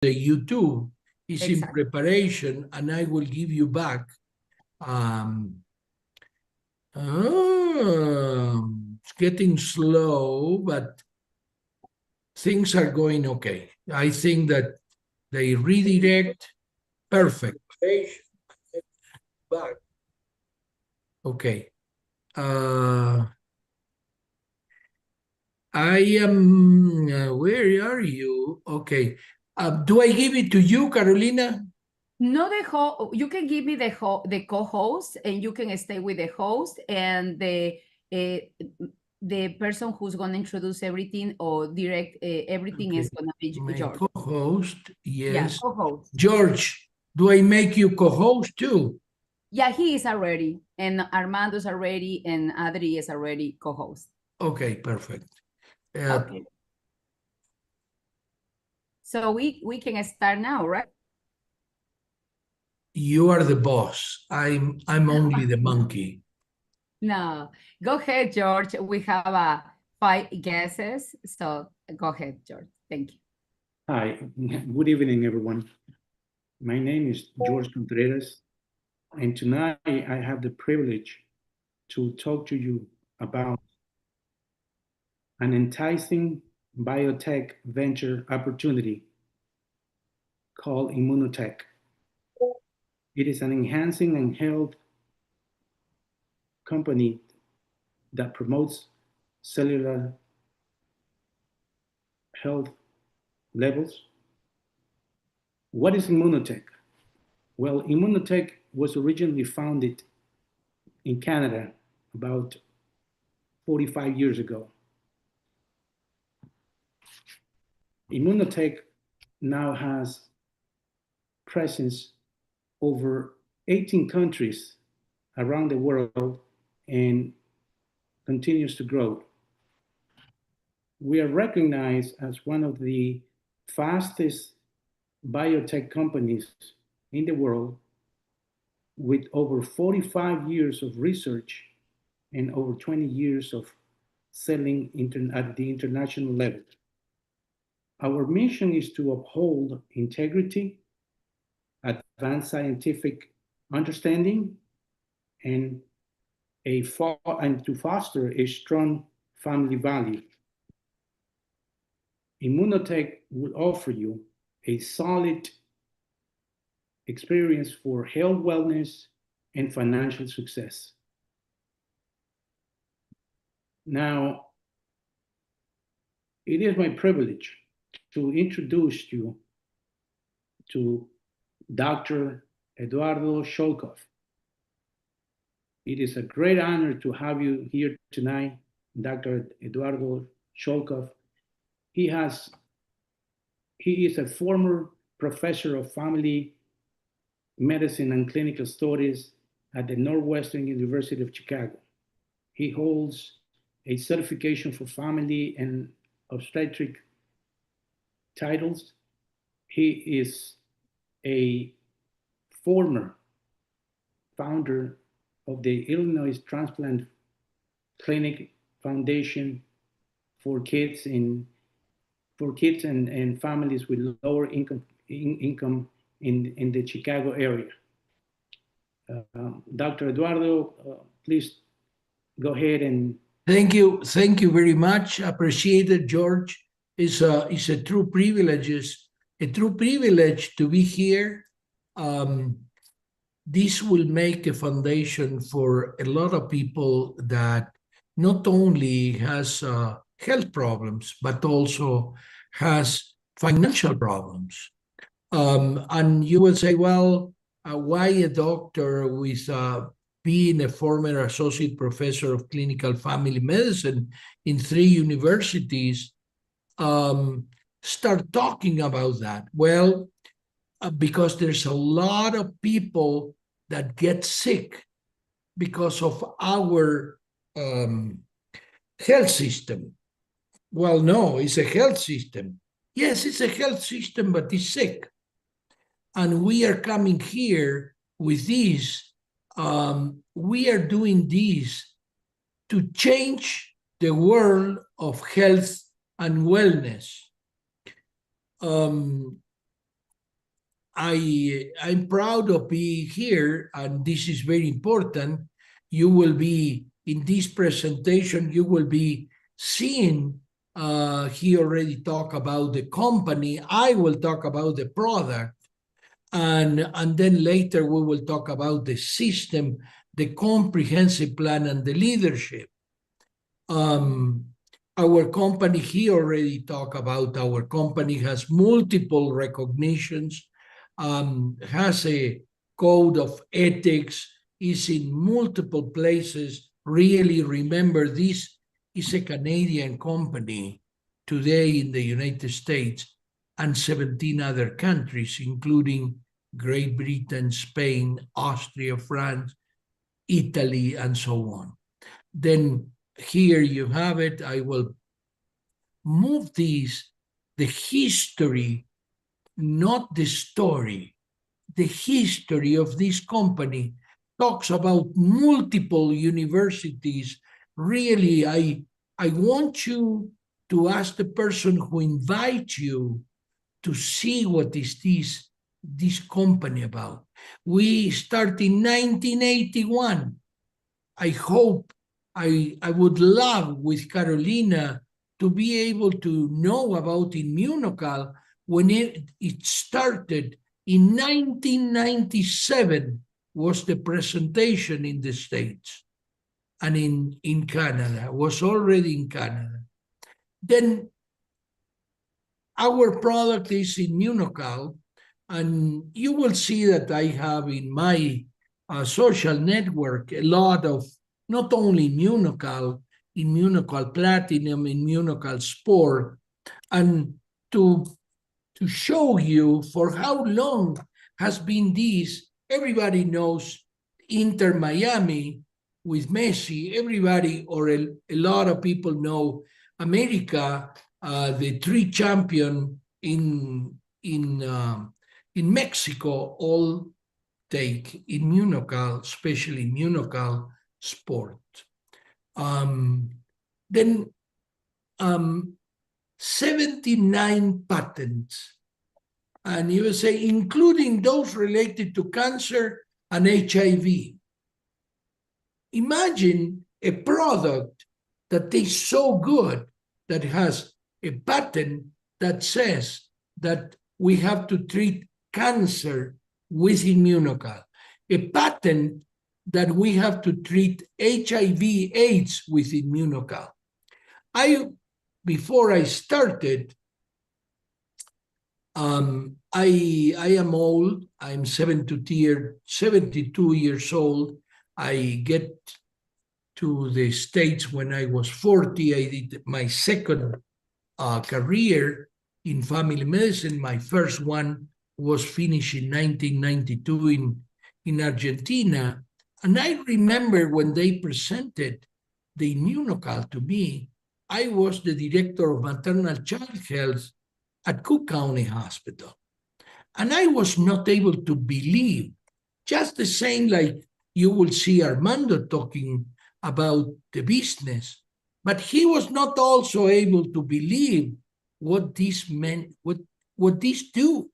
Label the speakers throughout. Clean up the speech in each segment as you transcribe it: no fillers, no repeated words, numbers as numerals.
Speaker 1: the YouTube is in
Speaker 2: Exactly.
Speaker 1: preparation, and I will give you back. It's getting slow, but things are going okay. I think that they redirect perfect. Back. Okay. I am, where are you? Okay. Do I give it to you, Carolina?
Speaker 2: No, you can give me the co-host, and you can stay with the host, and the person who's going to introduce everything or direct everything
Speaker 1: Okay.
Speaker 2: is going to be
Speaker 1: My
Speaker 2: George.
Speaker 1: co-host,
Speaker 2: Yeah,
Speaker 1: yes.
Speaker 2: co-host.
Speaker 1: George, do I make you co-host too?
Speaker 2: Yeah, he is already, and Armando's already, and Adri is already co-host.
Speaker 1: Okay, perfect.
Speaker 2: Okay. So we can start now, right?
Speaker 1: You are the boss. I'm only the monkey.
Speaker 2: No, go ahead, George. We have 5 guesses, so go ahead, George. Thank you.
Speaker 3: Hi, good evening, everyone. My name is George Contreras, and tonight I have the privilege to talk to you about an enticing biotech venture opportunity called Immunotech. It is an enhancing and health company that promotes cellular health levels. What is Immunotech? Well, Immunotech was originally founded in Canada about 45 years ago. Immunotech now has presence over 18 countries around the world and continues to grow. We are recognized as one of the fastest biotech companies in the world with over 45 years of research and over 20 years of selling at the international level. Our mission is to uphold integrity, advanced scientific understanding, and to foster a strong family value. Immunotech will offer you a solid experience for health, wellness, and financial success. Now, it is my privilege to introduce you to Dr. Eduardo Sholkov. It is a great honor to have you here tonight, Dr. Eduardo Sholkov. He is a former professor of family medicine and clinical studies at the Northwestern University of Chicago. He holds a certification for family and obstetric titles. He is a former founder of the Illinois Transplant Clinic Foundation for kids and families with lower income in the Chicago area. Dr. Eduardo, please go ahead and.
Speaker 1: Thank you very much. Appreciate it, George. It's a true privilege to be here. This will make a foundation for a lot of people that not only has health problems but also has financial problems. And you will say, well, why a doctor with being a former associate professor of clinical family medicine in 3 universities start talking about that? Well, because there's a lot of people that get sick because of our health system. Well, no, it's a health system. Yes, it's a health system, but it's sick. And we are coming here with this. We are doing this to change the world of health and wellness. I'm proud of being here, and this is very important. You will be in this presentation, you will be seeing, he already talked about the company. I will talk about the product, and then later we will talk about the system, the comprehensive plan, and the leadership. Our company, he already talked about our company has multiple recognitions, has a code of ethics, is in multiple places. Really remember, this is a Canadian company today in the United States and 17 other countries, including Great Britain, Spain, Austria, France, Italy, and so on. Then here you have it. I will move these, the history, not the story. The history of this company talks about multiple universities. Really, I want you to ask the person who invites you to see what is this company about. We start in 1981. I hope, I would love with Carolina to be able to know about Immunocal when it started. In 1997 was the presentation in the States, and in Canada, was already in Canada. Then our product is Immunocal, and you will see that I have in my social network a lot of not only Immunocal, Immunocal Platinum, Immunocal Sport, and to show you for how long has been this. Everybody knows Inter Miami with Messi. Everybody, or a lot of people know America, the 3 champion in Mexico, all take Immunocal, especially Immunocal Sport. Then 79 patents, and you will say, including those related to cancer and HIV. Imagine a product that is so good that has a patent that says that we have to treat cancer with Immunocal, a patent that we have to treat HIV/AIDS with Immunocal. Before I started, I am old. I'm 72 years old. I get to the States when I was 40. I did my second career in family medicine. My first one was finished in 1992 in Argentina. And I remember when they presented the Immunocal to me, I was the director of maternal child health at Cook County Hospital. And I was not able to believe, just the same like you will see Armando talking about the business, but he was not also able to believe what this meant, what this do.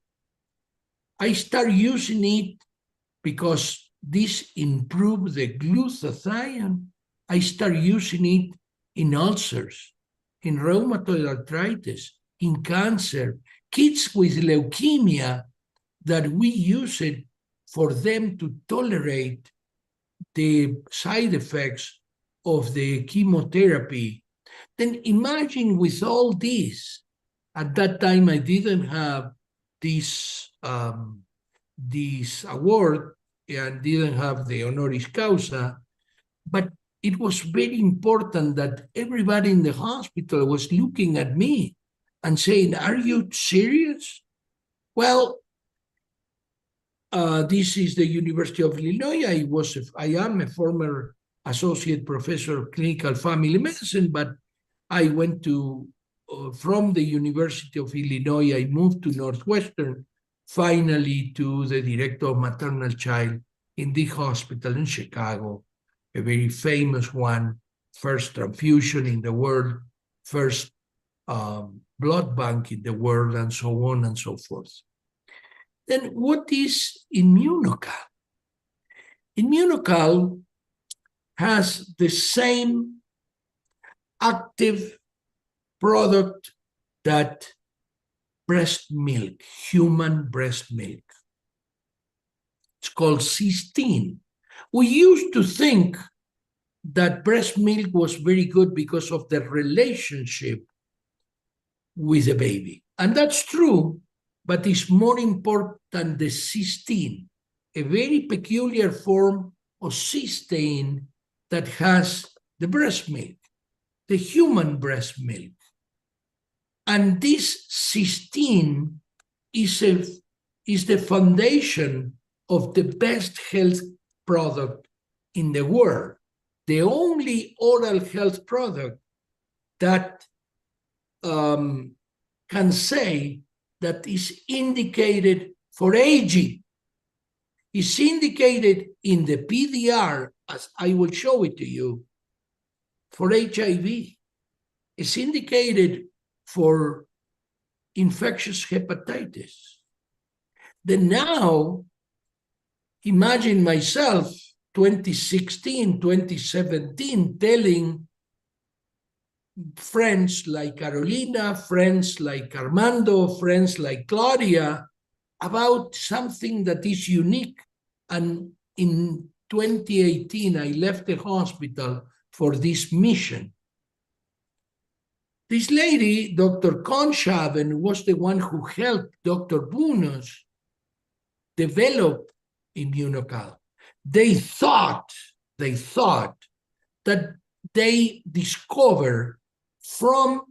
Speaker 1: I start using it because this improved the glutathione. I start using it in ulcers, in rheumatoid arthritis, in cancer, kids with leukemia, that we use it for them to tolerate the side effects of the chemotherapy. Then imagine with all this, at that time I didn't have this award and didn't have the honoris causa, but it was very important that everybody in the hospital was looking at me and saying, "Are you serious?" Well, this is the University of Illinois. I am a former associate professor of clinical family medicine, but I went to, from the University of Illinois, I moved to Northwestern, finally to the director of maternal child in the hospital in Chicago, a very famous one, first transfusion in the world, first blood bank in the world, and so on and so forth. Then what is Immunocal? Immunocal has the same active product that breast milk, human breast milk. It's called cysteine. We used to think that breast milk was very good because of the relationship with the baby. And that's true, but it's more important the cysteine, a very peculiar form of cysteine that has the breast milk, the human breast milk. And this cysteine is the foundation of the best health product in the world, the only oral health product that can say that is indicated for aging. It's indicated in the PDR, as I will show it to you, for HIV. It's indicated for infectious hepatitis. Then now, imagine myself, 2016, 2017, telling friends like Carolina, friends like Armando, friends like Claudia about something that is unique. And in 2018, I left the hospital for this mission. This lady, Dr. Conshaven, was the one who helped Dr. Bunos develop Immunocal. They thought that they discovered from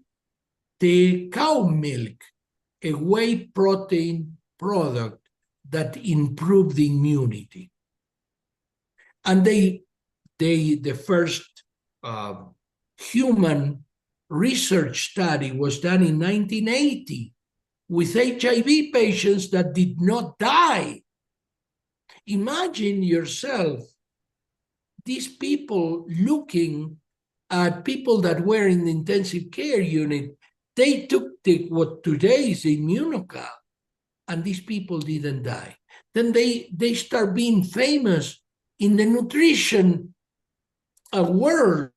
Speaker 1: the cow milk a whey protein product that improved the immunity. And the first human research study was done in 1980 with HIV patients that did not die. Imagine yourself, these people looking at people that were in the intensive care unit. They took what today is Immunocal, and these people didn't die. Then they start being famous in the nutrition world.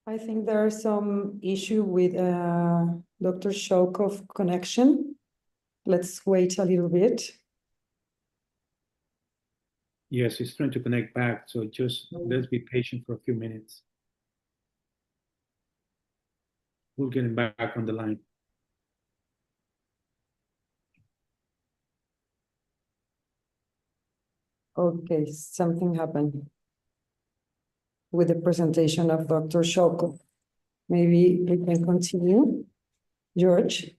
Speaker 4: I think there's some issue with Dr. Shokov connection. Let's wait a little bit.
Speaker 3: Yes, it's trying to connect back, so just let's be patient for a few minutes. We'll get him back on the line.
Speaker 4: Okay, something happened with the presentation of Dr. Shokov. Maybe we can continue. George?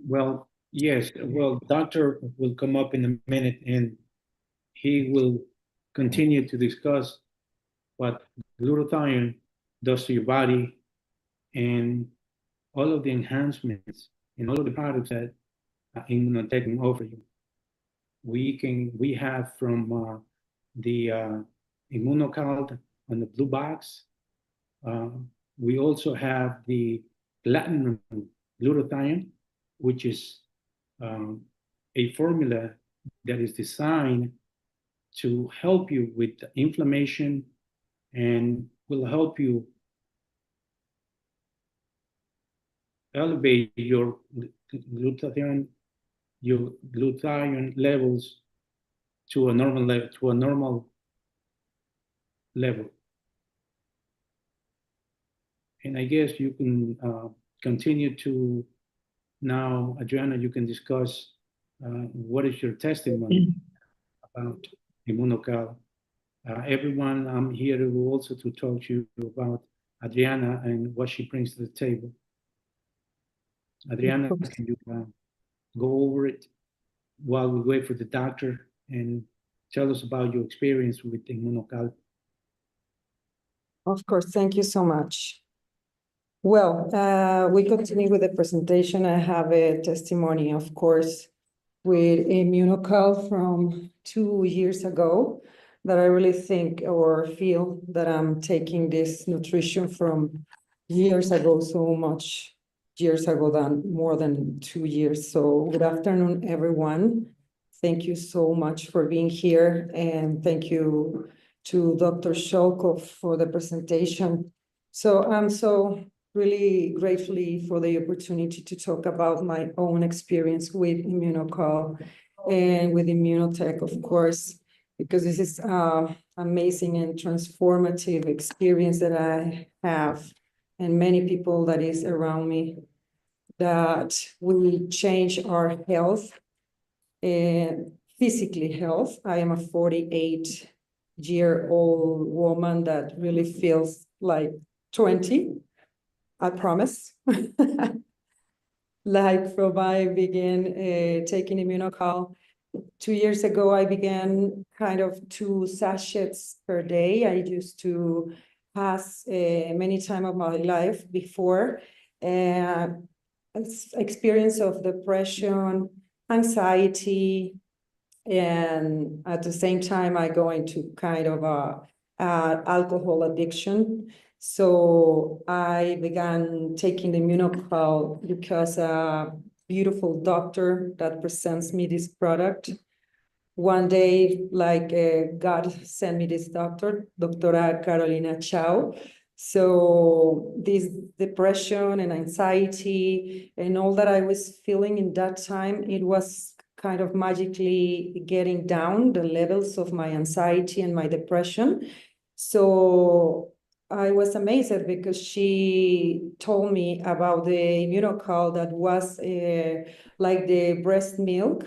Speaker 3: Well, yes, well, doctor will come up in a minute and he will continue to discuss what glutathione does to your body and all of the enhancements and all of the products that Immunotech can offer you. We have from the Immunocal on the blue box. We also have the platinum glutathione, which is a formula that is designed to help you with inflammation and will help you elevate your glutathione levels to a normal level. And I guess you can continue to now, Adriana, you can discuss what is your testimony about Immunocal. Everyone, I'm here also to talk to you about Adriana and what she brings to the table. Adriana, can you go over it while we wait for the doctor and tell us about your experience with Immunocal?
Speaker 4: Of course, thank you so much. Well, we continue with the presentation. I have a testimony, of course, with Immunocal from 2 years ago that I really think or feel that I'm taking this nutrition from years ago, so much years ago than more than 2 years. So good afternoon, everyone. Thank you so much for being here, and thank you to Dr. Sholkov for the presentation. So I'm so really gratefully for the opportunity to talk about my own experience with Immunocal and with Immunotech, of course, because this is amazing and transformative experience that I have, and many people that is around me, that will change our health and physically health. I am a 48-year-old woman that really feels like 20. I promise. Like from I began taking Immunocal 2 years ago, I began kind of 2 sachets per day. I used to pass many time of my life before experience of depression, anxiety, and at the same time, I go into kind of alcohol addiction. So I began taking the Immunocal because a beautiful doctor that presents me this product. One day, like God sent me this doctor, Doctora Carolina Chow. So this depression and anxiety and all that I was feeling in that time, it was kind of magically getting down the levels of my anxiety and my depression. So I was amazed because she told me about the Immunocal that was like the breast milk,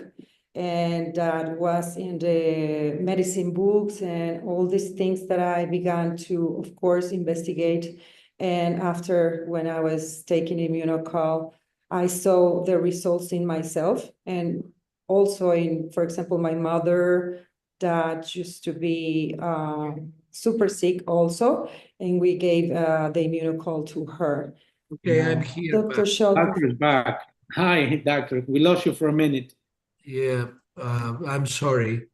Speaker 4: and that was in the medicine books and all these things that I began to, of course, investigate. And after, when I was taking Immunocal, I saw the results in myself, and also in, for example, my mother that used to be super sick also, and we gave the Immunocal to her.
Speaker 1: Okay, I'm here.
Speaker 4: Dr.
Speaker 1: Back.
Speaker 4: Sholkov.
Speaker 3: Doctor is back. Hi, doctor. We lost you for a minute.
Speaker 1: Yeah, I'm sorry.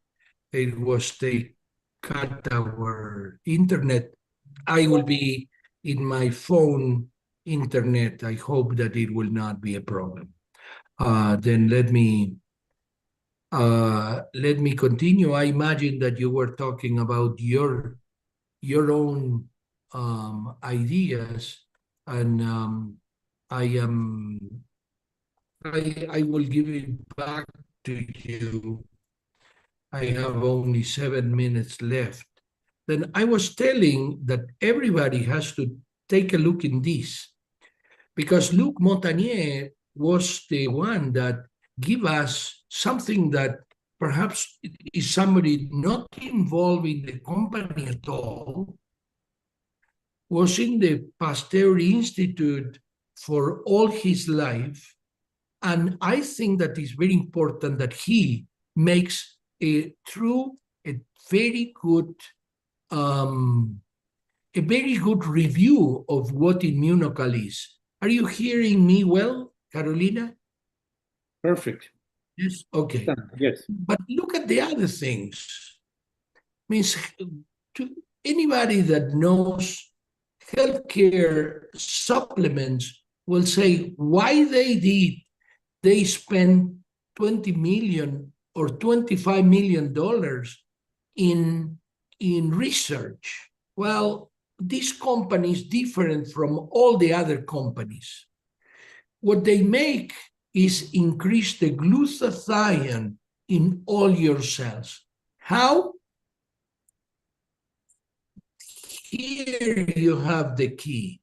Speaker 1: It was they cut our internet. I will be in my phone internet. I hope that it will not be a problem. Then let me continue. I imagine that you were talking about your own ideas, and I will give it back to you. I have only 7 minutes left. Then I was telling that everybody has to take a look in this, because Luc Montagnier was the one that give us something that perhaps is somebody not involved in the company at all, was in the Pasteur Institute for all his life. And I think that it's very important that he makes a very good review of what Immunocal is. Are you hearing me well, Carolina?
Speaker 3: Perfect.
Speaker 1: Yes. Okay.
Speaker 3: Yes.
Speaker 1: But look at the other things. Means to anybody that knows healthcare supplements will say why they spend $20 million or $25 million in research. Well, this company is different from all the other companies. What they make is increase the glutathione in all your cells. How? Here you have the key.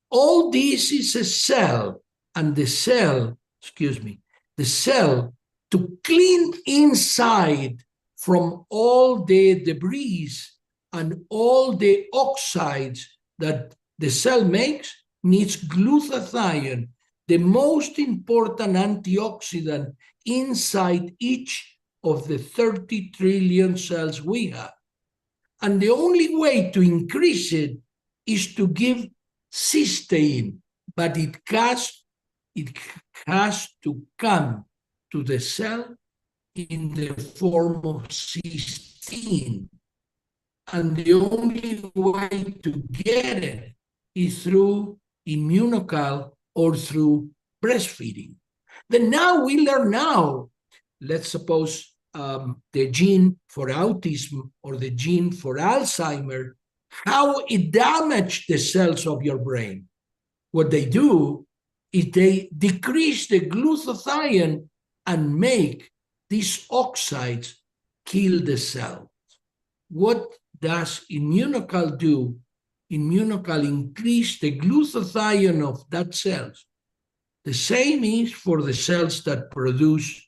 Speaker 1: All this is a cell, and the cell to clean inside from all the debris and all the oxides that the cell makes needs glutathione, the most important antioxidant inside each of the 30 trillion cells we have. And the only way to increase it is to give cysteine, but it has to come to the cell in the form of cysteine. And the only way to get it is through immunocal or through breastfeeding. Then now we learn now, let's suppose the gene for autism or the gene for Alzheimer, how it damages the cells of your brain. What they do is they decrease the glutathione and make these oxides kill the cell. What does immunocal do? Immunocal increase the glutathione of that cells. The same is for the cells that produce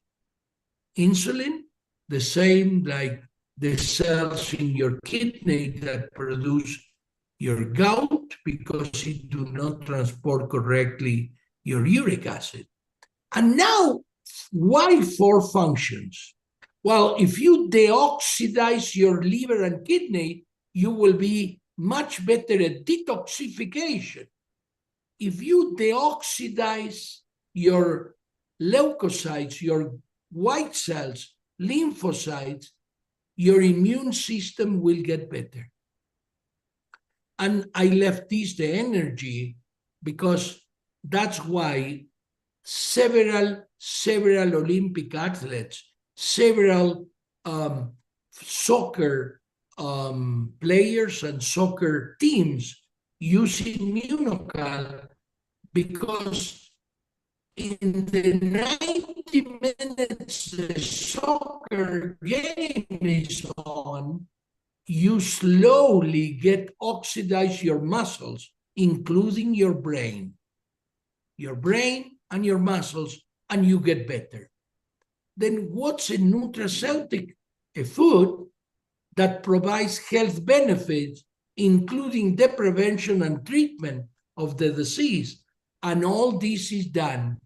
Speaker 1: insulin, the same like the cells in your kidney that produce your gout because it do not transport correctly your uric acid. And now, why 4 functions? Well, if you deoxidize your liver and kidney, you will be much better at detoxification. If you deoxidize your leukocytes, your white cells, lymphocytes, your immune system will get better. And I left this, the energy, because that's why several Olympic athletes, several soccer players and soccer teams use immunocal, because in the 90 minutes the soccer game is on, you slowly get oxidize your muscles, including your brain and your muscles, and you get better. Then what's a nutraceutic? A food that provides health benefits, including the prevention and treatment of the disease. And all this is done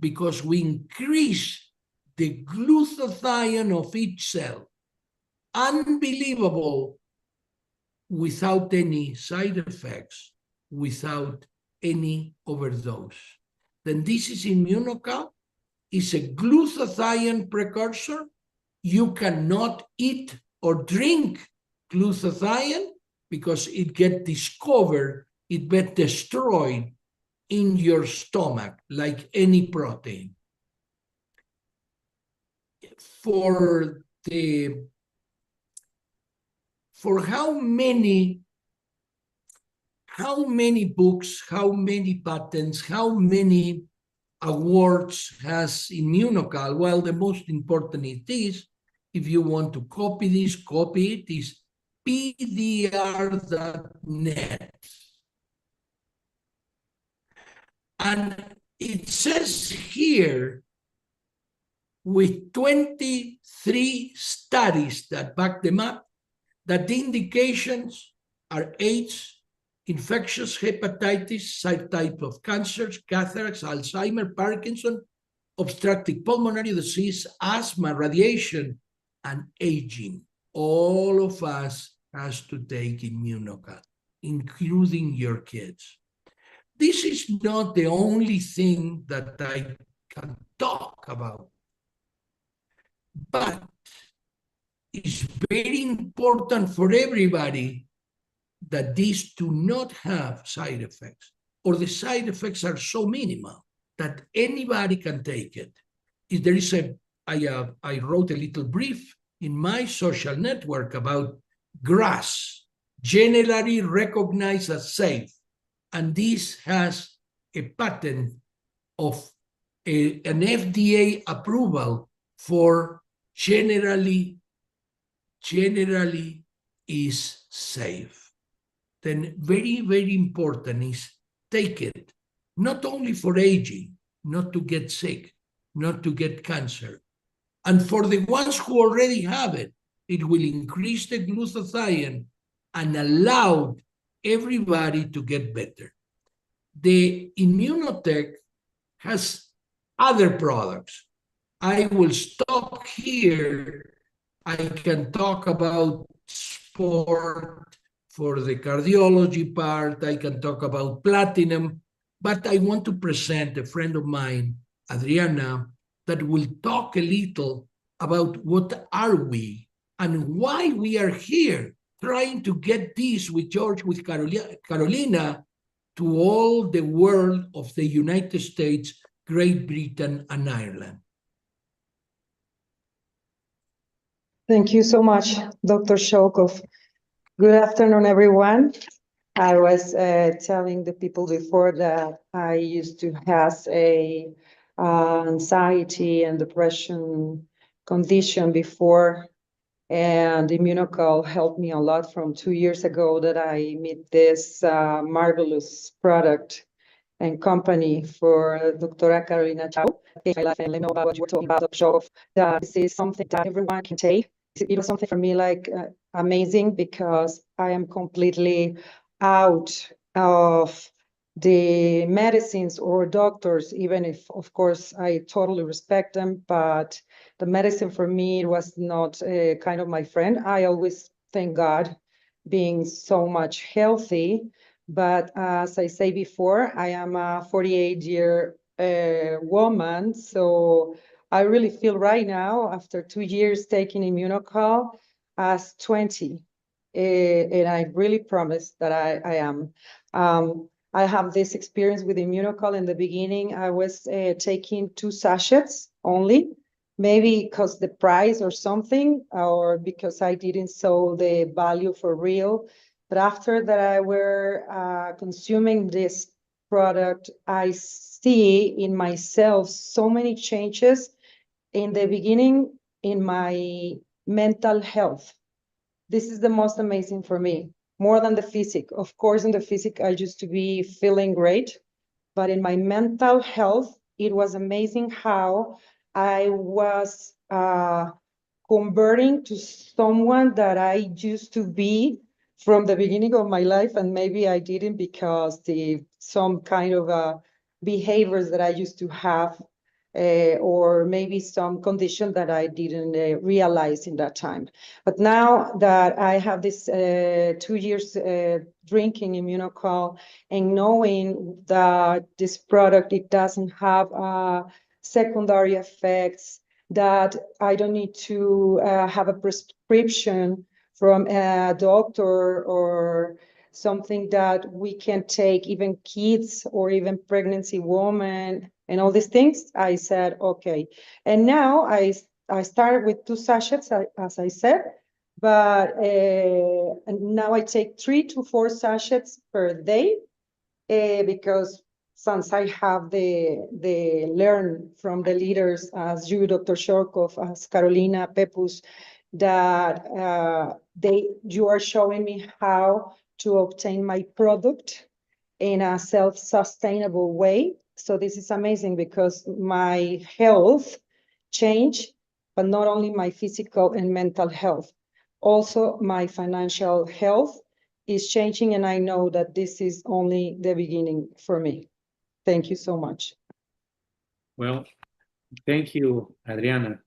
Speaker 1: because we increase the glutathione of each cell. Unbelievable, without any side effects, without any overdose. Then this is immunocal. It's a glutathione precursor. You cannot eat or drink glutathione because it gets discovered, it gets destroyed in your stomach like any protein. For how many books, how many patents, how many awards has immunocal? Well, the most important is this. If you want to copy this, copy it, is pdr.net. And it says here, with 23 studies that back them up, that the indications are AIDS, infectious hepatitis, side type of cancers, cataracts, Alzheimer, Parkinson, obstructive pulmonary disease, asthma, radiation, and aging. All of us has to take immunocal, including your kids. This is not the only thing that I can talk about, but it's very important for everybody that these do not have side effects, or the side effects are so minimal that anybody can take it. If there is I wrote a little brief in my social network about grass, generally recognized as safe, and this has a patent of an FDA approval for generally is safe. Then very, very important is take it, not only for aging, not to get sick, not to get cancer. And for the ones who already have it, it will increase the glutathione and allow everybody to get better. The Immunotech has other products. I will stop here. I can talk about sport, for the cardiology part. I can talk about platinum, but I want to present a friend of mine, Adriana, that will talk a little about what are we and why we are here trying to get this with George, with Carolina, to all the world of the United States, Great Britain, and Ireland.
Speaker 4: Thank you so much, Dr. Shokov. Good afternoon, everyone. I was telling the people before that I used to have a anxiety and depression condition before, and Immunocal helped me a lot from 2 years ago that I meet this marvelous product and company for Dr. Carolina Chao. My life, and let me know about what you were talking about, Dr. Shokov, that this is something that everyone can take. It was something for me like amazing, because I am completely out of the medicines or doctors, even if, of course, I totally respect them, but the medicine for me was not kind of my friend. I always thank God being so much healthy, but as I say before, I am a 48-year woman, so I really feel right now, after 2 years taking Immunocal, as 20. And I really promise that I am. I have this experience with Immunocal. In the beginning, I was taking 2 sachets only, maybe because the price or something, or because I didn't saw the value for real. But after that, I were consuming this product, I see in myself so many changes. In the beginning, in my mental health. This is the most amazing for me, more than the physic. Of course, in the physic, I used to be feeling great, but in my mental health, it was amazing how I was converting to someone that I used to be from the beginning of my life, and maybe I didn't because some kind of behaviors that I used to have, or maybe some condition that I didn't realize in that time. But now that I have this 2 years drinking Immunocal and knowing that this product, it doesn't have secondary effects, that I don't need to have a prescription from a doctor or something that we can take, even kids or even pregnancy women and all these things, I said, okay. And now I started with 2 sachets, as I said, but and now I take 3 to 4 sachets per day, because since I have the learn from the leaders as you, Dr. Shokov, as Carolina, Pepus, that you are showing me how to obtain my product in a self-sustainable way. So this is amazing because my health changed, but not only my physical and mental health, also my financial health is changing, and I know that this is only the beginning for me. Thank you so much.
Speaker 3: Well, thank you, Adriana,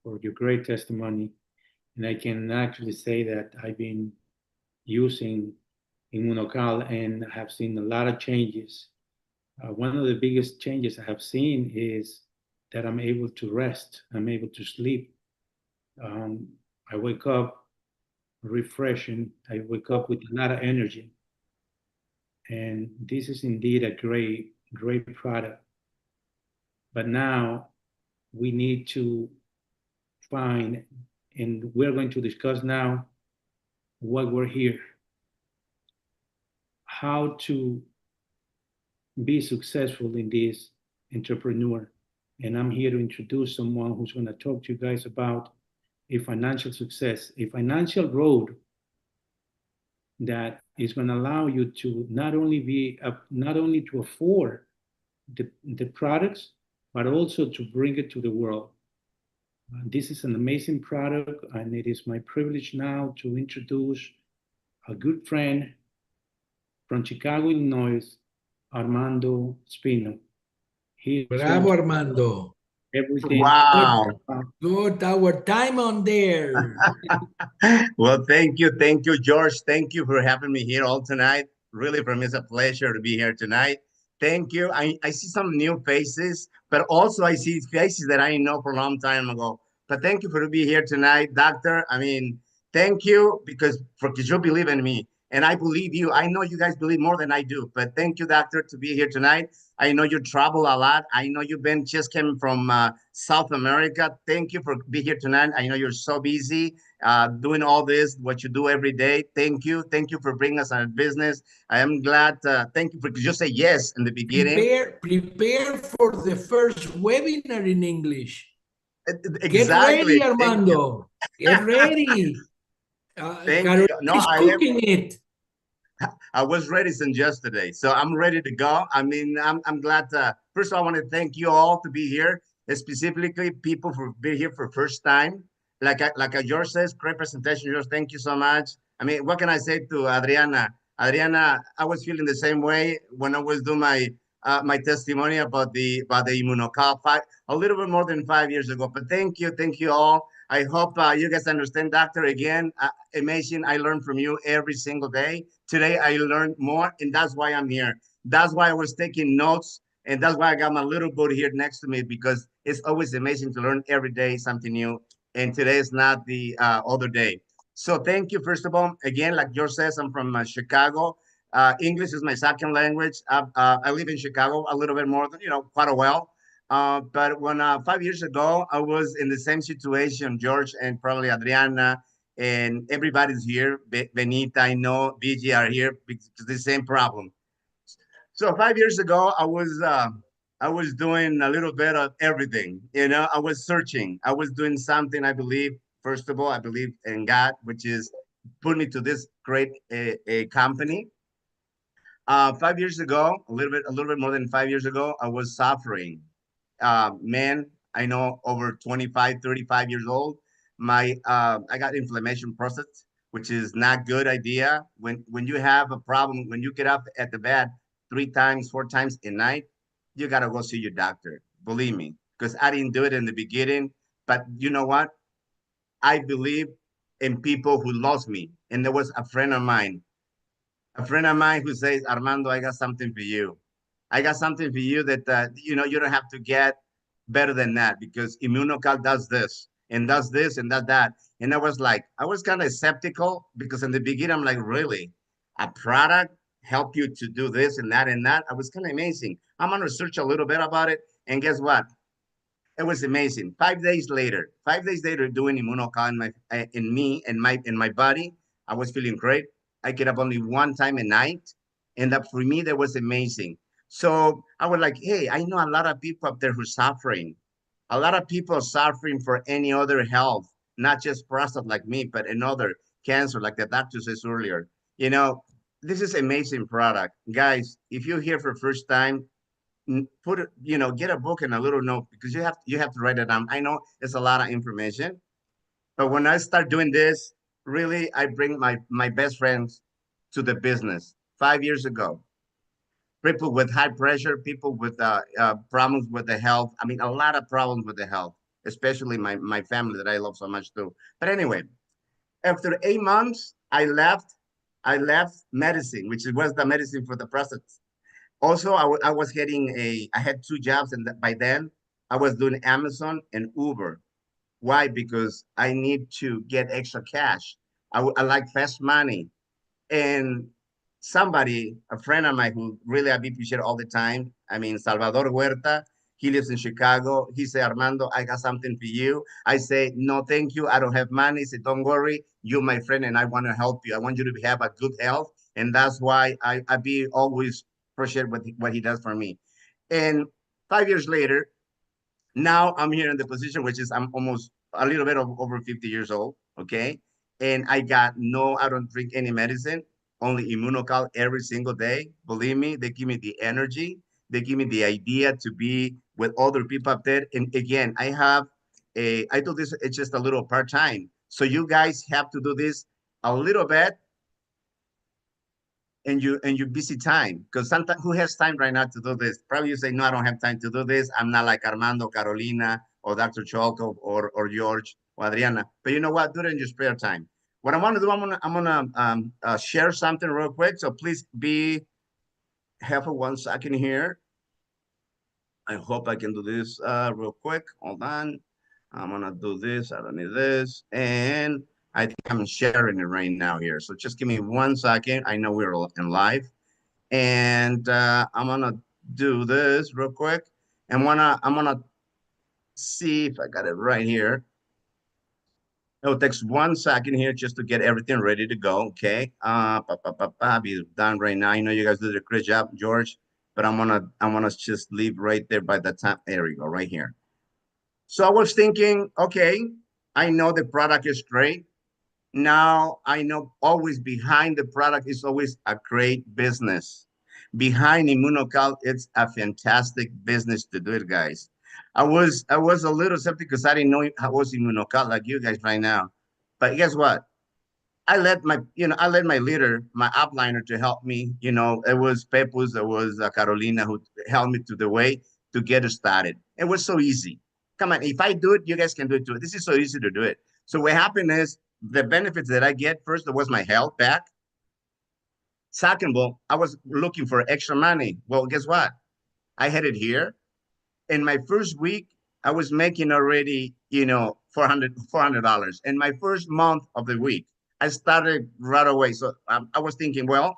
Speaker 3: for your great testimony. And I can actually say that I've been using Immunocal and have seen a lot of changes. One of the biggest changes I have seen is that I'm able to rest, I'm able to sleep. I wake up refreshing, I wake up with a lot of energy. And this is indeed a great, great product. But now we need to find, and we're going to discuss now what we're here, how to be successful in this entrepreneur. And I'm here to introduce someone who's going to talk to you guys about a financial success, a financial road that is going to allow you to not only to afford the products, but also to bring it to the world. This is an amazing product, and it is my privilege now to introduce a good friend from Chicago, Illinois, Armando Spino.
Speaker 1: Bravo, Armando.
Speaker 3: everything.
Speaker 5: Wow.
Speaker 1: Good, our time on there.
Speaker 5: Well, thank you. Thank you, George. Thank you for having me here all tonight. Really, for me, it's a pleasure to be here tonight. Thank you. I see some new faces, but also I see faces that I know for a long time ago. But thank you for being here tonight, doctor. I mean, thank you because you believe in me. And I believe you. I know you guys believe more than I do. But thank you, doctor, to be here tonight. I know you travel a lot. I know you've been just came from South America. Thank you for being here tonight. I know you're so busy doing all this, what you do every day. Thank you. Thank you for bringing us our business. I am glad. Thank you for just say yes in the beginning.
Speaker 1: Prepare for the first webinar in English. Get
Speaker 5: Exactly.
Speaker 1: ready, Armando. Get ready.
Speaker 5: Thank
Speaker 1: Carolina
Speaker 5: you. No,
Speaker 1: is cooking it.
Speaker 5: I was ready since yesterday, so I'm ready to go. I mean, I'm glad to. First of all, I want to thank you all to be here, specifically people for being here for first time. Like George says, great presentation, George. Thank you so much. I mean, what can I say to Adriana? Adriana, I was feeling the same way when I was doing my testimony about the immunocall a little bit more than 5 years ago. But thank you all. I hope you guys understand, Doctor. Again, amazing. I learn from you every single day. Today I learned more, and that's why I'm here. That's why I was taking notes, and that's why I got my little book here next to me, because it's always amazing to learn every day something new. And today is not the other day. So thank you, first of all. Again, like George says, I'm from Chicago. English is my second language. I live in Chicago a little bit more than, quite a while. But when 5 years ago, I was in the same situation, George and probably Adriana, and everybody's here. Benita, I know, BG are here because the same problem. So 5 years ago, I was doing a little bit of everything. I was searching. I was doing something. I believe, first of all, I believe in God, which is put me to this great a company. 5 years ago, a little bit more than 5 years ago, I was suffering. Man, I know over 25, 35 years old. I got inflammation process, which is not good idea. When you have a problem, when you get up at the bed 3 times, 4 times a night, you gotta go see your doctor. Believe me, because I didn't do it in the beginning. But you know what? I believe in people who loves me. And there was a friend of mine who says, Armando, I got something for you. I got something for you that, you don't have to get better than that, because Immunocal does this and does this and does that. And I was kind of skeptical, because in the beginning, I'm like, really? A product help you to do this and that and that? I was kind of amazing. I'm going to research a little bit about it. And guess what? It was amazing. 5 days later, doing Immunocal in my body, I was feeling great. I get up only one time a night, and that for me that was amazing. So I was like, hey, I know a lot of people up there who are suffering. A lot of people are suffering for any other health, not just prostate like me, but another cancer, like the doctor says earlier. This is amazing product, guys. If you're here for first time, put it, get a book and a little note, because you have to write it down. I know it's a lot of information, but when I start doing this, really, I bring my best friends to the business. 5 years ago, people with high pressure, people with problems with the health. I mean, a lot of problems with the health, especially my family that I love so much too. But anyway, after 8 months, I left medicine, which was the medicine for the prostate. Also, I was I had 2 jobs, and by then I was doing Amazon and Uber. Why? Because I need to get extra cash. I like fast money. And a friend of mine who really I appreciate all the time, I mean, Salvador Huerta, he lives in Chicago. He said, Armando, I got something for you. I say, no, thank you. I don't have money. He said, don't worry. You're my friend, and I want to help you. I want you to have a good health. And that's why I be always appreciate what he does for me. And 5 years later, now I'm here in the position, which is I'm almost a little bit over 50 years old. Okay. And I don't drink any medicine, only Immunocal every single day. Believe me, they give me the energy. They give me the idea to be with other people up there. And again, I do this, it's just a little part-time. So you guys have to do this a little bit you busy time, because sometimes who has time right now to do this? Probably you say, no, I don't have time to do this. I'm not like Armando, Carolina, or Dr. Cholco, or George, or Adriana. But you know what? Do it in your spare time. What I want to do, I'm gonna share something real quick. So please be helpful 1 second here. I hope I can do this real quick. Hold on. I'm gonna do this. I don't need this. And I think I'm sharing it right now here. So just give me 1 second. I know we're in live. And I'm gonna do this real quick. And I'm gonna see if I got it right here. It takes 1 second here just to get everything ready to go. Okay. Be done right now. I know you guys did a great job, George. But I'm gonna just leave right there by the time. There we go, right here. So I was thinking, okay, I know the product is great. Now I know always behind the product is always a great business. Behind Immunocal, it's a fantastic business to do it, guys. I was a little skeptical because I didn't know how was Immunocal like you guys right now. But guess what? I let my leader, my upliner to help me. It was Pepus, it was Carolina who helped me to the way to get it started. It was so easy. Come on, if I do it, you guys can do it too. This is so easy to do it. So what happened is the benefits that I get, first, was my health back. Second of all, I was looking for extra money. Well, guess what? I had it here. In my first week, I was making already, $400. In my first month of the week, I started right away. So I was thinking, well,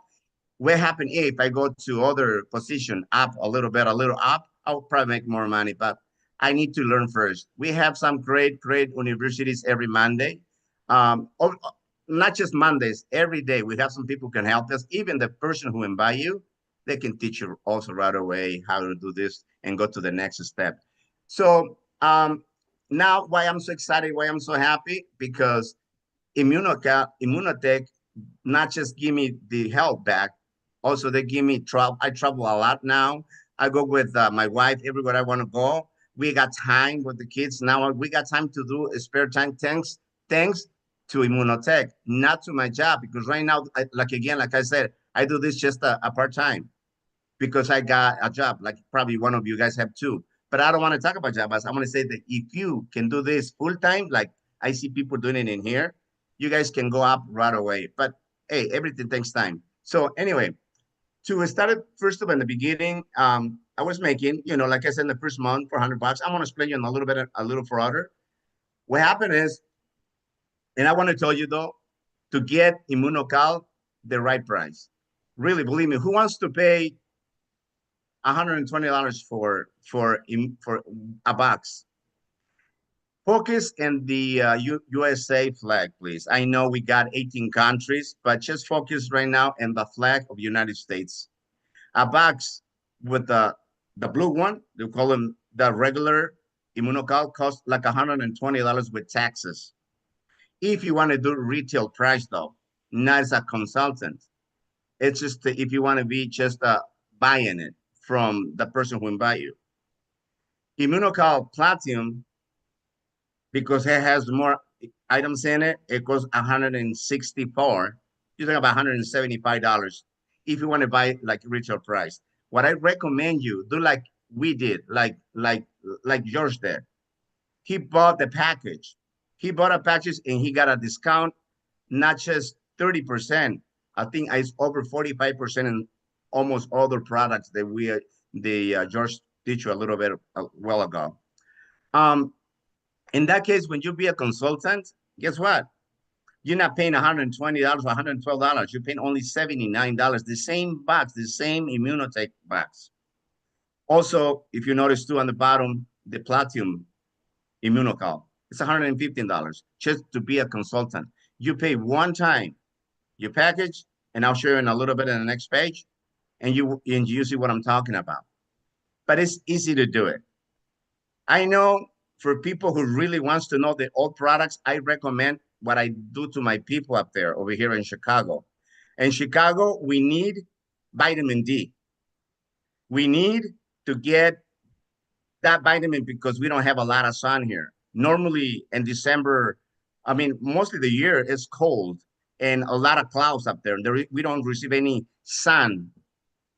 Speaker 5: what happened if I go to other position, up a little bit, a little up, I'll probably make more money, but I need to learn first. We have some great universities every Monday. Not just Mondays, every day. We have some people who can help us. Even the person who invite you, they can teach you also right away how to do this and go to the next step. So now why I'm so excited, why I'm so happy, because Immunotech not just give me the health back, also they give me travel. I travel a lot now. I go with my wife everywhere I want to go. We got time with the kids now. We got time to do spare time. Thanks to Immunotech, not to my job, because right now, like I said, I do this just a part-time because I got a job, like probably one of you guys have too. But I don't want to talk about jobs. I want to say that if you can do this full-time, like I see people doing it in here, you guys can go up right away. But hey, everything takes time. So anyway, to start it, first of all, in the beginning, I was making, like I said, in the first month, $400. I'm going to explain you in a little further. What happened is, and I want to tell you though, to get Immunocal the right price. Really, believe me, who wants to pay $120 for a box? Focus in the USA flag, please. I know we got 18 countries, but just focus right now in the flag of the United States. A box with the blue one, they call them the regular Immunocal, costs like $120 with taxes. If you want to do retail price though, not as a consultant, it's just if you want to be just buying it from the person who invite you. Immunocal Platinum, because it has more items in it, it goes $164. You're talking about $175 if you want to buy like retail price. What I recommend you do, like we did, like George did. He bought the package. He bought a package and he got a discount, not just 30%. I think it's over 45% in almost all the products that George teach you a little bit a while ago. In that case, when you be a consultant, guess what? You're not paying $120 or $112. You're paying only $79. The same box, the same Immunotech box. Also, if you notice too on the bottom, the Platinum Immunocal, it's $115 just to be a consultant. You pay one time your package, and I'll show you in a little bit in the next page, and you see what I'm talking about. But it's easy to do it. I know for people who really wants to know the old products, I recommend what I do to my people up there over here in Chicago. In Chicago, we need vitamin D. We need to get that vitamin because we don't have a lot of sun here. Normally in December, I mean, most of the year it's cold. and a lot of clouds up there. We don't receive any sun.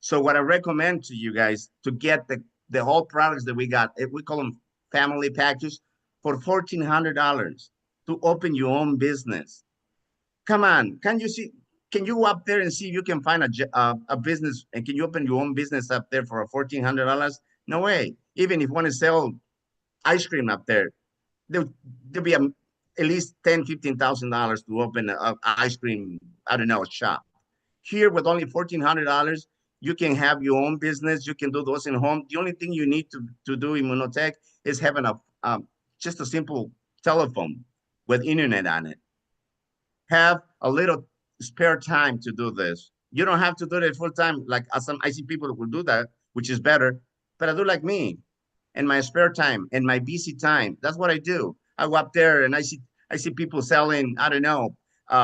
Speaker 5: So what I recommend to you guys to get the whole products that we got, we call them family packages, for $1,400 to open your own business. Come on, can you go up there and see if you can find a business, and can you open your own business up there for $1,400? No way. Even if you want to sell ice cream up there, there'll be at least $10,000-15,000 to open a ice cream, I don't know, a shop. Here with only $1,400, you can have your own business. You can do those in home. The only thing you need to do in Immunotech is having just a simple telephone with internet on it. Have a little spare time to do this. You don't have to do it full time. Like I see people that will do that, which is better. But I do like me, in my spare time, in my busy time. That's what I do. I go up there and I see people selling, I don't know,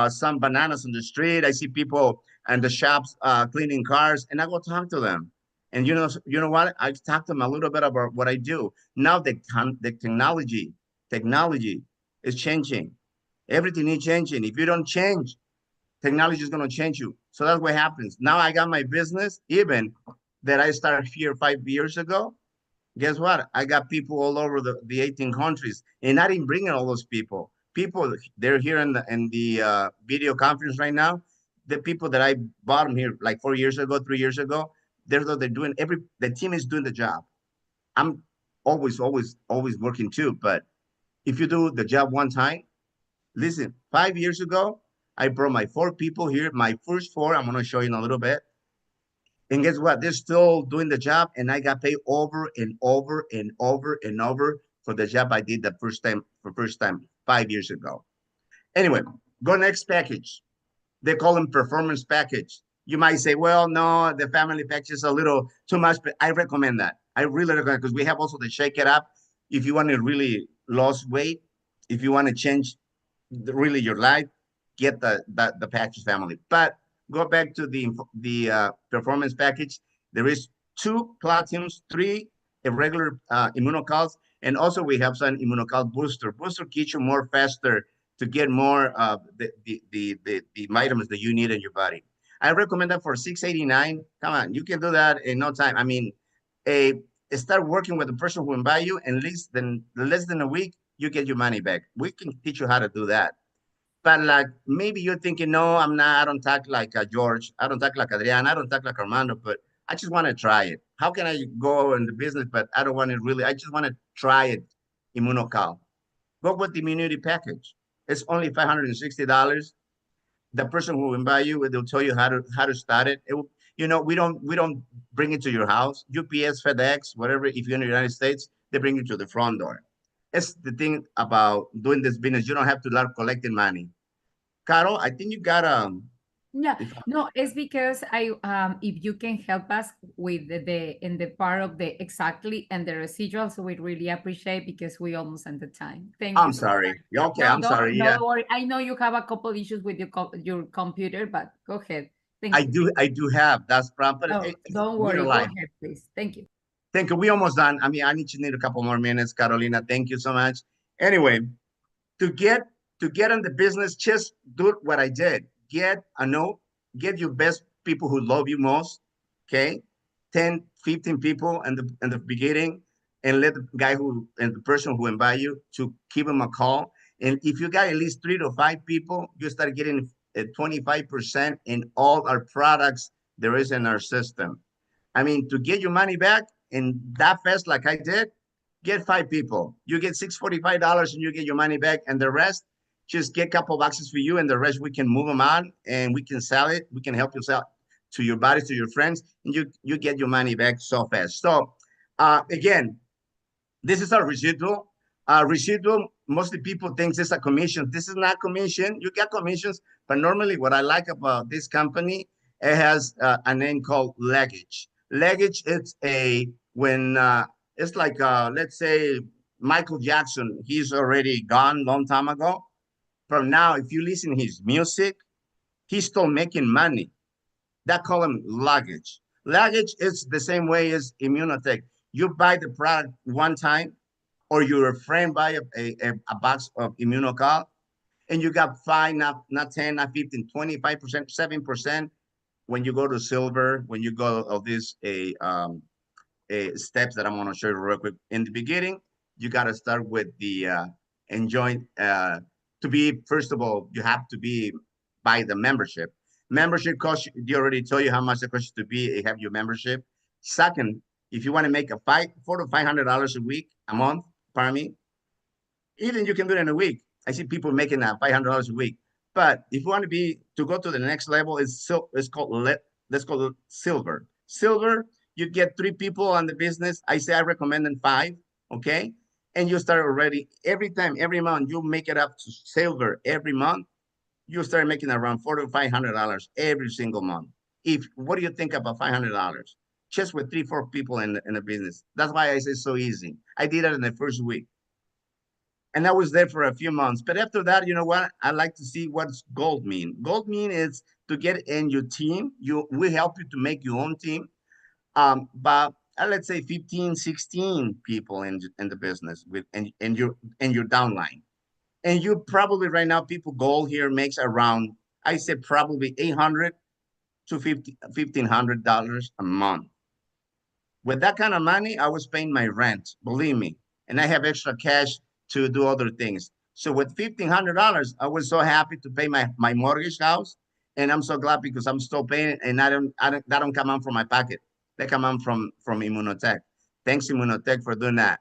Speaker 5: some bananas on the street. I see people in the shops cleaning cars, and I go talk to them. And you know what? I talk to them a little bit about what I do. Now the technology is changing. Everything is changing. If you don't change, technology is going to change you. So that's what happens. Now I got my business, even that I started here 5 years ago. Guess what? I got people all over the 18 countries, and I didn't bring in all those people. People, they're here in the video conference right now. The people that I bought them here like 4 years ago, 3 years ago, they're doing the team is doing the job. I'm always working too. But if you do the job one time, listen, 5 years ago, I brought my 4 people here, my first 4, I'm going to show you in a little bit. And guess what? They're still doing the job, and I got paid over and over and over and over for the job I did the first time 5 years ago. Anyway, go next package. They call them performance package. You might say, well, no, the family package is a little too much, but I recommend that. I really recommend, because we have also the Shake It Up. If you want to really lose weight, if you want to change really your life, get the package family. But go back to the performance package. There is 2 platinums, 3 irregular immunocalls, and also we have some immunocall booster. Booster keeps you more faster to get more the vitamins that you need in your body. I recommend that for $6.89. Come on, you can do that in no time. I mean, start working with the person who will buy you, and less than a week, you get your money back. We can teach you how to do that. But like, maybe you're thinking, no, I don't talk like George. I don't talk like Adrian. I don't talk like Armando, but I just want to try it. How can I go in the business, but I don't want to really, I just want to try it, Immunocal. Go with the immunity package. It's only $560. The person who will buy you, they'll tell you how to start it. We don't bring it to your house. UPS, FedEx, whatever, if you're in the United States, they bring it to the front door. It's the thing about doing this business. You don't have to start collecting money. Carol, I think you got
Speaker 2: Yeah, no, it's because if you can help us with in the part of the exactly and the residuals, we really appreciate, because we almost end the time. Thank you.
Speaker 5: I'm sorry. Okay,
Speaker 2: No,
Speaker 5: I'm sorry. Yeah,
Speaker 2: don't worry. I know you have a couple issues with your computer, but go ahead. Thank you.
Speaker 5: I do have. That's problem.
Speaker 2: No, don't worry. Go ahead, please. Thank you.
Speaker 5: Thank you. We almost done. I mean, I need a couple more minutes, Carolina. Thank you so much. Anyway, to get in the business, just do what I did. Get a note, get your best people who love you most, okay? 10, 15 people in the beginning, and let the guy and the person who invite you to give him a call. And if you got at least 3 to 5 people, you start getting 25% in all our products there is in our system. I mean, to get your money back in that fast like I did, get 5 people. You get $645 and you get your money back, and the rest, just get a couple boxes for you, and the rest we can move them on and we can sell it. We can help you sell to your buddies, to your friends, and you get your money back so fast. So again, this is our residual. Residual, mostly people think this is a commission. This is not commission. You get commissions, but normally what I like about this company, it has a name called Leggage. Leggage, it's it's like, let's say Michael Jackson, he's already gone long time ago. From now, if you listen to his music, he's still making money. That call him luggage. Luggage is the same way as Immunotech. You buy the product one time, or your friend buy a box of Immunocal, and you got 5, not 10, not 15, 25%, 7%. When you go to silver, when you go of these steps that I'm going to show you real quick. In the beginning, you got to start with the enjoying to be, first of all, you have to be by the membership. Membership cost, you already told you how much it costs to be have your membership. Second, if you want to make a $400 to $500 a week, a month, pardon me, even you can do it in a week. I see people making that $500 a week. But if you want to go to the next level, it's called, let's call it silver. Silver, you get 3 people on the business. I say I recommend them 5, okay? And you start already, every month, you make it up to silver every month. You start making around $400 to $500 every single month. What do you think about $500? Just with 3-4 people in the business. That's why I say it's so easy. I did it in the first week. And I was there for a few months. But after that, you know what? I like to see what's gold mean. Gold mean is to get in your team. We help you to make your own team. But let's say 15, 16 people in the business and your downline. And you probably right now, people goal here makes around, I say probably $800 to $1,500 a month. With that kind of money, I was paying my rent, believe me. And I have extra cash to do other things. So with $1,500, I was so happy to pay my mortgage house. And I'm so glad because I'm still paying it, and that don't come out from my pocket. They come out from Immunotech. Thanks, Immunotech, for doing that.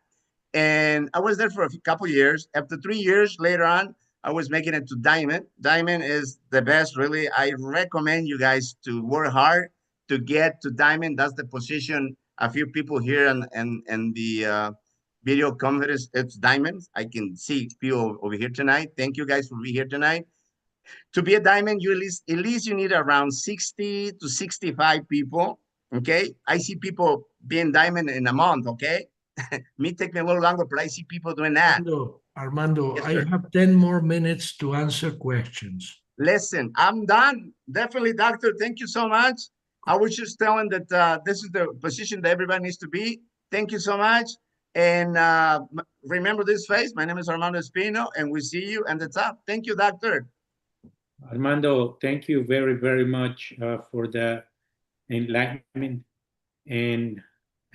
Speaker 5: And I was there for a couple years. After 3 years later on, I was making it to Diamond. Diamond is the best, really. I recommend you guys to work hard to get to Diamond. That's the position. A few people here and the video conference, it's Diamond. I can see people over here tonight. Thank you guys for being here tonight. To be a Diamond, you at least you need around 60 to 65 people. Okay, I see people being Diamond in a month. Okay, me take me a little longer, but I see people doing that.
Speaker 1: Armando,
Speaker 5: Yes,
Speaker 1: I
Speaker 5: sir.
Speaker 1: have 10 more minutes to answer questions.
Speaker 5: Listen, I'm done. Definitely, doctor. Thank you so much. I was just telling that this is the position that everybody needs to be. Thank you so much. And remember this face. My name is Armando Espino, and we see you at the top. Thank you, doctor.
Speaker 3: Armando, thank you very, very much for the enlightenment. And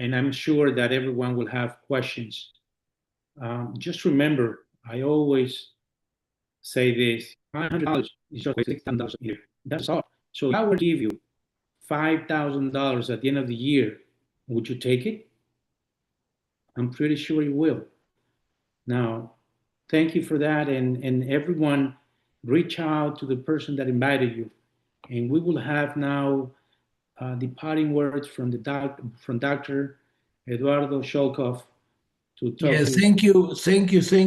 Speaker 3: I'm sure that everyone will have questions. Just remember, I always say this, $500 is just $6,000 a year. That's all. So if I were to give you $5,000 at the end of the year, would you take it? I'm pretty sure you will. Now, thank you for that. And everyone, reach out to the person that invited you. And we will have now departing words from Dr. Eduardo Sholkoff to talk.
Speaker 1: Yeah, thank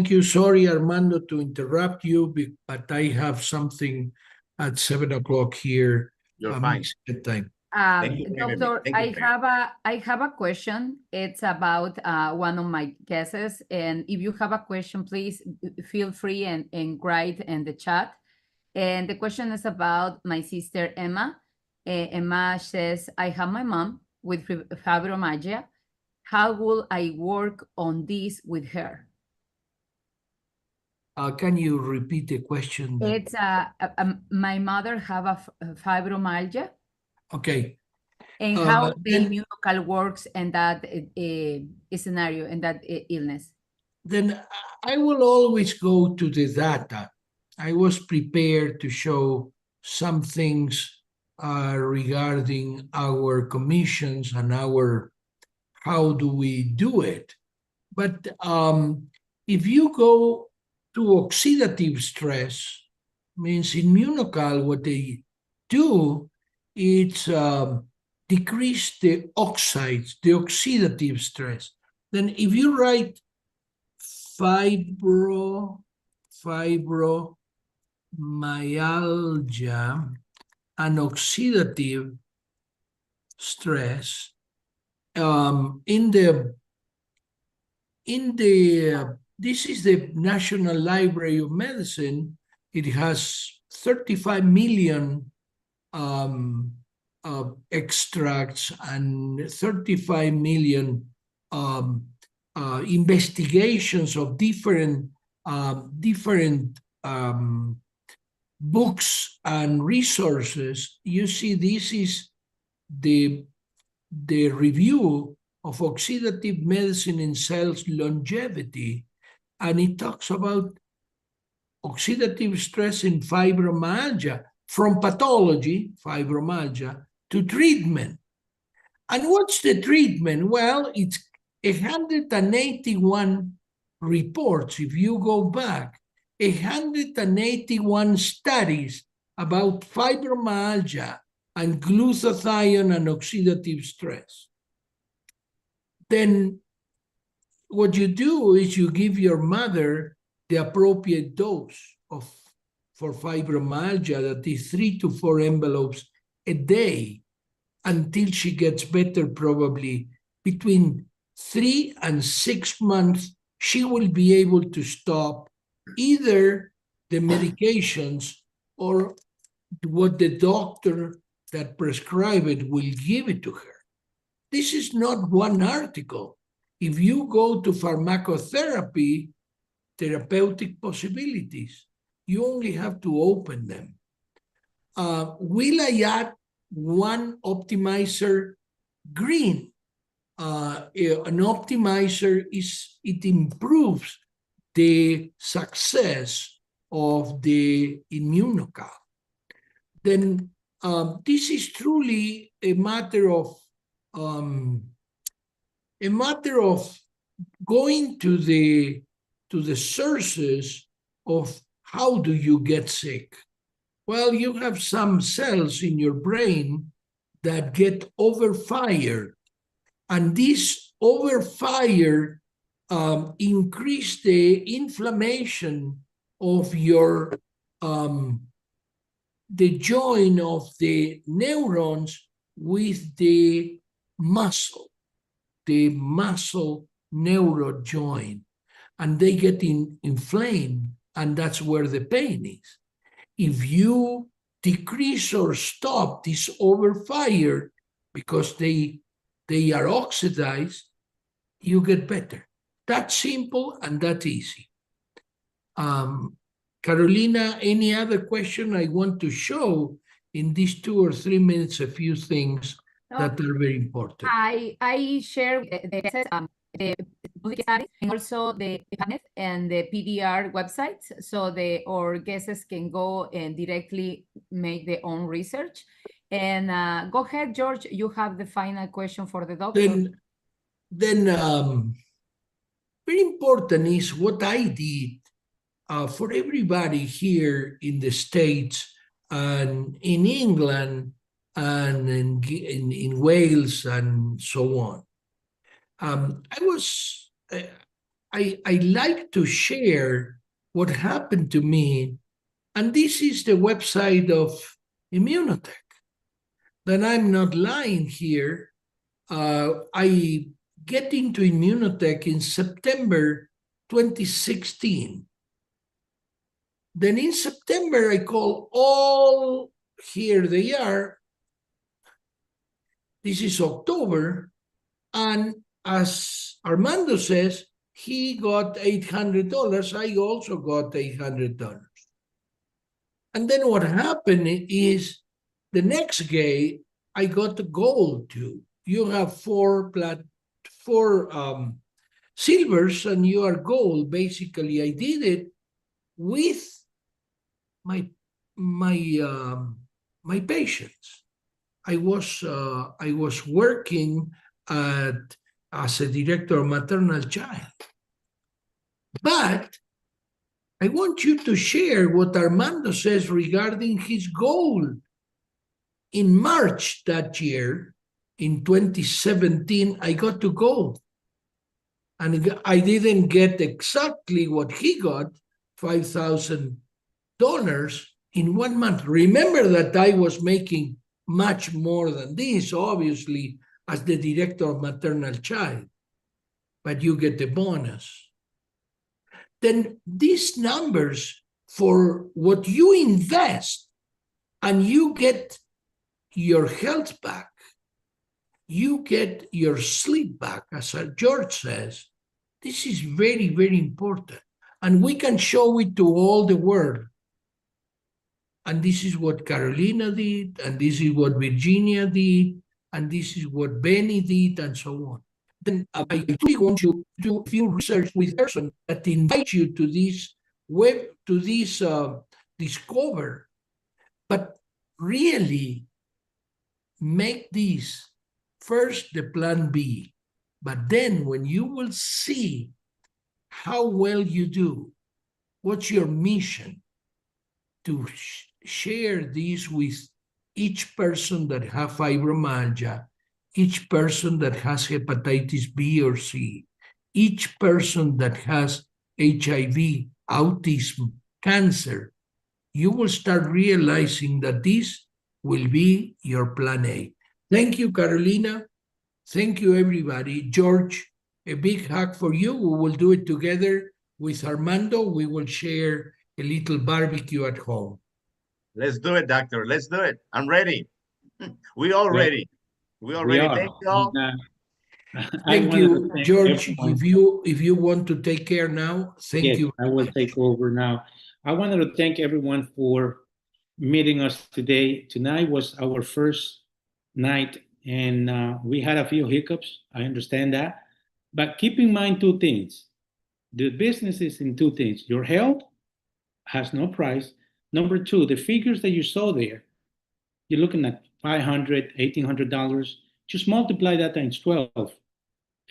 Speaker 1: you. Sorry, Armando, to interrupt you, but I have something at 7 o'clock here.
Speaker 5: You're fine.
Speaker 1: Time.
Speaker 2: Doctor, I have a question. It's about one of my guesses. And if you have a question, please feel free and write in the chat. And the question is about my sister, Emma. Emma says, I have my mom with fibromyalgia. How will I work on this with her?
Speaker 1: Can you repeat the question?
Speaker 2: It's my mother have a fibromyalgia.
Speaker 1: Okay.
Speaker 2: And how the Immunocal works in that scenario, in that illness.
Speaker 1: Then I will always go to the data. I was prepared to show some things regarding our commissions and how do we do it. But if you go to oxidative stress, means Immunocal, what they do, it's decrease the oxides, the oxidative stress. Then if you write fibromyalgia and oxidative stress, this is the National Library of Medicine. It has 35 million extracts and 35 million investigations of different books and resources, you see this is the review of oxidative medicine in cells longevity, and it talks about oxidative stress in fibromyalgia, from pathology, fibromyalgia, to treatment. And what's the treatment? Well, it's 181 reports, if you go back, 181 studies about fibromyalgia and glutathione and oxidative stress. Then what you do is you give your mother the appropriate dose for fibromyalgia, that is 3 to 4 envelopes a day, until she gets better. Probably between 3 and 6 months, she will be able to stop either the medications or what the doctor that prescribed it will give it to her. This is not one article. If you go to pharmacotherapy, therapeutic possibilities, you only have to open them. Will I add one optimizer green? An optimizer it improves the success of the immunocal. Then this is truly a matter of going to the sources of how do you get sick. Well, you have some cells in your brain that get overfired, and this overfire increase the inflammation of your the joint of the neurons with the muscle neuro joint, and they get inflamed, and that's where the pain is. If you decrease or stop this overfire because they are oxidized, you get better. That's simple and that easy. Carolina, any other question? I want to show in these 2 or 3 minutes a few things that are very important.
Speaker 2: I share the public studies and also the PubMed and the PDR websites, so our guests can go and directly make their own research. And go ahead, George, you have the final question for the doctor.
Speaker 1: Then very important is what I did for everybody here in the States and in England and in Wales and so on. I like to share what happened to me, and this is the website of Immunotech. Then I'm not lying here. I get into Immunotech in September 2016. Then in September, I call all, here they are. This is October. And as Armando says, he got $800. I also got $800. And then what happened is the next day, I got the gold too. You have four silvers and you are gold. Basically, I did it with my patients. I was working as a director of maternal child. But I want you to share what Armando says regarding his goal. In March that year, in 2017, I got to gold. And I didn't get exactly what he got, $5,000 in 1 month. Remember that I was making much more than this, obviously, as the director of maternal child, but you get the bonus. Then these numbers for what you invest, and you get your health back, you get your sleep back, as George says. This is very, very important. and we can show it to all the world. And this is what Carolina did, and this is what Virginia did, and this is what Benny did, and so on. Then I really want you to do a few research with person that invite you to this web, to this discover, but really make this first the plan B. But then when you will see how well you do, what's your mission, to share this with each person that have fibromyalgia, each person that has hepatitis B or C, each person that has HIV, autism, cancer, you will start realizing that this will be your plan A. Thank you, Carolina. Thank you, everybody. George, a big hug for you. We will do it together with Armando. We will share a little barbecue at home.
Speaker 5: Let's do it, doctor. Let's do it. I'm ready. We all ready. We all ready. Thank you all.
Speaker 1: Thank you, George. If you want to take care now, thank you.
Speaker 3: I will take over now. I wanted to thank everyone for meeting us today. Tonight was our first night, and we had a few hiccups. I understand that. But keep in mind two things. The business is in two things. Your health has no price. Number two, the figures that you saw there, you're looking at $500, $1,800. Just multiply that times 12.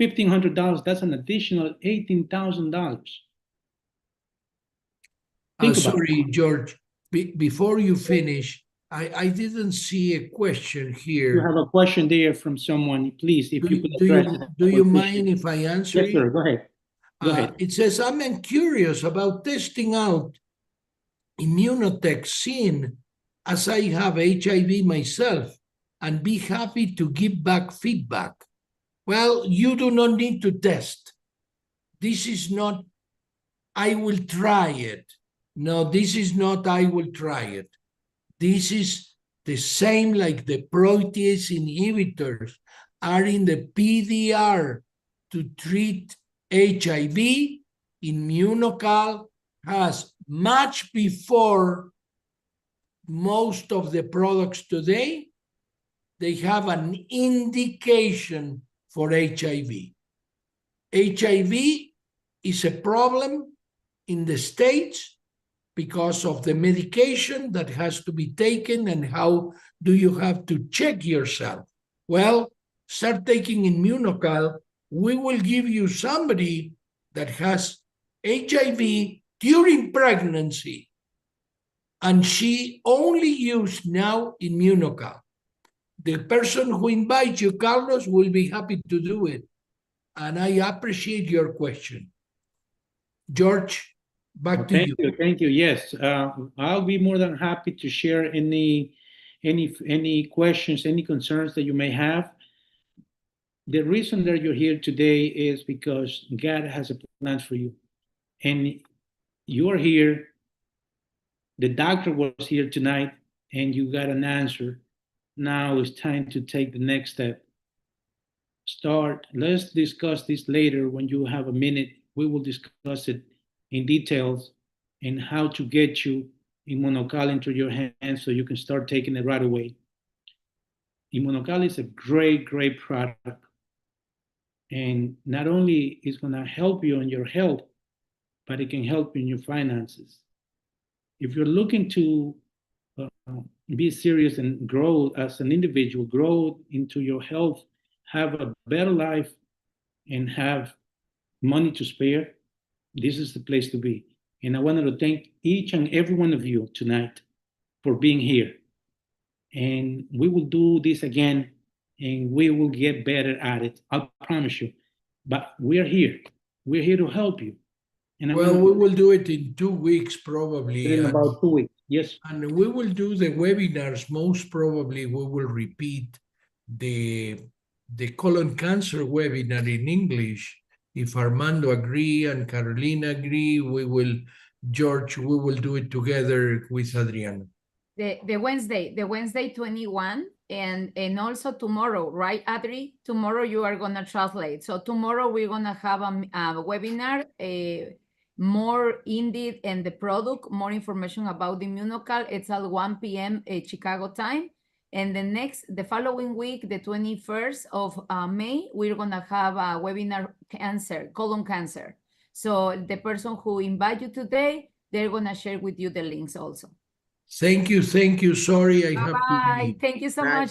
Speaker 3: $1,500, that's an additional $18,000.
Speaker 1: Sorry, George, before you finish, I didn't see a question here.
Speaker 3: You have a question there from someone, please, if you could address it.
Speaker 1: Do you mind if I answer
Speaker 3: Yes, sir, go ahead. Go ahead.
Speaker 1: It says, I'm curious about testing out immunotoxin as I have HIV myself and be happy to give back feedback. Well, you do not need to test. This is not, I will try it. No, this is not, I will try it. This is the same like the protease inhibitors are in the PDR to treat HIV. Immunocal has much before most of the products today, they have an indication for HIV. HIV is a problem in the States because of the medication that has to be taken and how do you have to check yourself. Well, start taking Immunocal. We will give you somebody that has HIV during pregnancy, and she only used now Immunocal. The person who invites you, Carlos, will be happy to do it. And I appreciate your question. George, back to you.
Speaker 3: Thank you. Yes, I'll be more than happy to share any questions, any concerns that you may have. The reason that you're here today is because God has a plan for you. And you're here, the doctor was here tonight, and you got an answer. Now it's time to take the next step. Let's discuss this later when you have a minute. We will discuss it in details and how to get you Immunocal into your hands so you can start taking it right away. Immunocal is a great, great product. And not only is going to help you in your health, but it can help you in your finances. If you're looking to be serious and grow as an individual, grow into your health, have a better life, and have money to spare, this is the place to be. And I wanted to thank each and every one of you tonight for being here. And we will do this again, and we will get better at it. I promise you. But we're here. We're here to help you. And
Speaker 1: we will do it in 2 weeks, probably.
Speaker 3: In about 2 weeks, yes.
Speaker 1: And we will do the webinars. Most probably, we will repeat the colon cancer webinar in English. If Armando agree and Carolina agree, George, we will do it together with Adriana.
Speaker 2: The Wednesday 21, and also tomorrow, right, Adri? Tomorrow you are gonna translate. So tomorrow we're gonna have a webinar. more in-depth and the product, more information about the Immunocal. It's at 1 p.m. Chicago time. And the following week, the 21st of May, we're gonna have a webinar colon cancer. So the person who invite you today, they're gonna share with you the links also.
Speaker 1: Thank you. Sorry, I have to
Speaker 2: Bye.
Speaker 1: leave.
Speaker 2: Thank you so
Speaker 5: Bye.
Speaker 2: much.